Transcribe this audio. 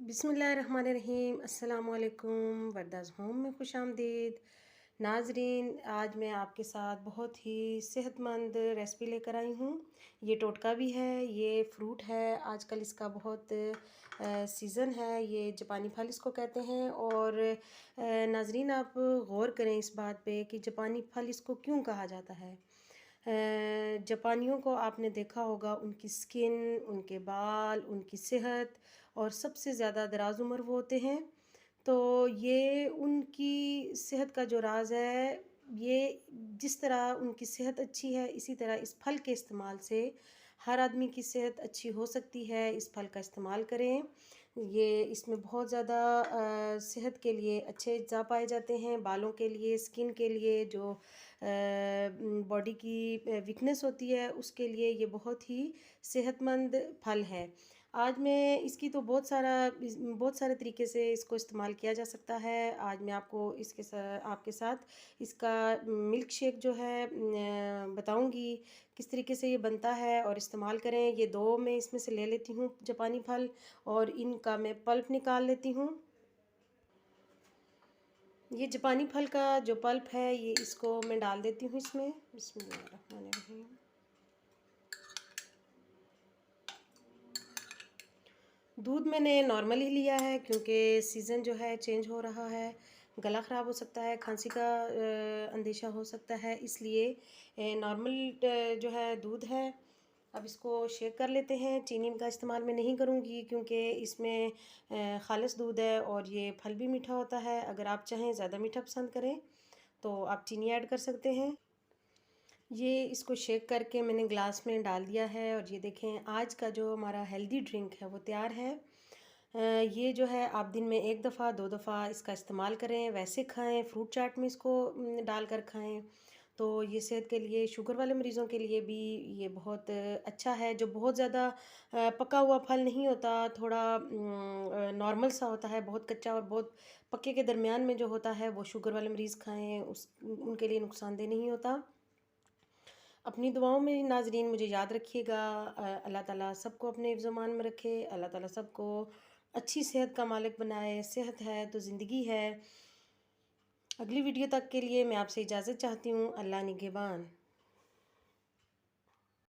बिस्मिल्लाहिर्रहमानिर्रहीम। अस्सलामुअलैकुम। वर्दाज़ होम में खुश आमदीद। नाजरीन, आज मैं आपके साथ बहुत ही सेहतमंद रेसिपी लेकर आई हूँ। ये टोटका भी है, ये फ्रूट है, आजकल इसका बहुत सीज़न है। ये जापानी फल इसको कहते हैं। और नाजरीन, आप गौर करें इस बात पे कि जापानी फल इसको क्यों कहा जाता है। जापानियों को आपने देखा होगा, उनकी स्किन, उनके बाल, उनकी सेहत और सबसे ज़्यादा दराज उम्र वो होते हैं। तो ये उनकी सेहत का जो राज है, ये जिस तरह उनकी सेहत अच्छी है, इसी तरह इस फल के इस्तेमाल से हर आदमी की सेहत अच्छी हो सकती है। इस फल का इस्तेमाल करें। ये इसमें बहुत ज़्यादा सेहत के लिए अच्छे अज्जा पाए जाते हैं। बालों के लिए, स्किन के लिए, जो बॉडी की वीकनेस होती है उसके लिए ये बहुत ही सेहतमंद फल है। आज मैं इसकी तो बहुत सारे तरीके से इसको इस्तेमाल किया जा सकता है। आज मैं आपको आपके साथ इसका मिल्क शेक जो है बताऊंगी किस तरीके से ये बनता है और इस्तेमाल करें। ये दो मैं इसमें से ले लेती हूँ जापानी फल, और इनका मैं पल्प निकाल लेती हूँ। ये जापानी फल का जो पल्प है, ये इसको मैं डाल देती हूँ इसमें। बिस्मिल्लाहिर्रहमानिर्रहीम। दूध मैंने नॉर्मल ही लिया है क्योंकि सीज़न जो है चेंज हो रहा है, गला ख़राब हो सकता है, खांसी का अंदेशा हो सकता है, इसलिए नॉर्मल जो है दूध है। अब इसको शेक कर लेते हैं। चीनी का इस्तेमाल मैं नहीं करूँगी क्योंकि इसमें खालिस दूध है और ये फल भी मीठा होता है। अगर आप चाहें ज़्यादा मीठा पसंद करें तो आप चीनी ऐड कर सकते हैं। ये इसको शेक करके मैंने ग्लास में डाल दिया है और ये देखें, आज का जो हमारा हेल्दी ड्रिंक है वो तैयार है। ये जो है आप दिन में एक दफ़ा 2 दफ़ा इसका इस्तेमाल करें, वैसे खाएं, फ्रूट चाट में इसको डालकर खाएं। तो ये सेहत के लिए, शुगर वाले मरीज़ों के लिए भी ये बहुत अच्छा है। जो बहुत ज़्यादा पका हुआ फल नहीं होता, थोड़ा नॉर्मल सा होता है, बहुत कच्चा और बहुत पक्के के दरमियान में जो होता है, वो शुगर वाले मरीज़ खाएं, उनके लिए नुकसानदेह नहीं होता। अपनी दुआओं में नाजरीन मुझे याद रखिएगा। अल्लाह ताला सबको अपने हिफ्ज़-ओ-मान में रखे। अल्लाह ताला सबको अच्छी सेहत का मालिक बनाए। सेहत है तो ज़िंदगी है। अगली वीडियो तक के लिए मैं आपसे इजाज़त चाहती हूँ। अल्लाह निगहबान।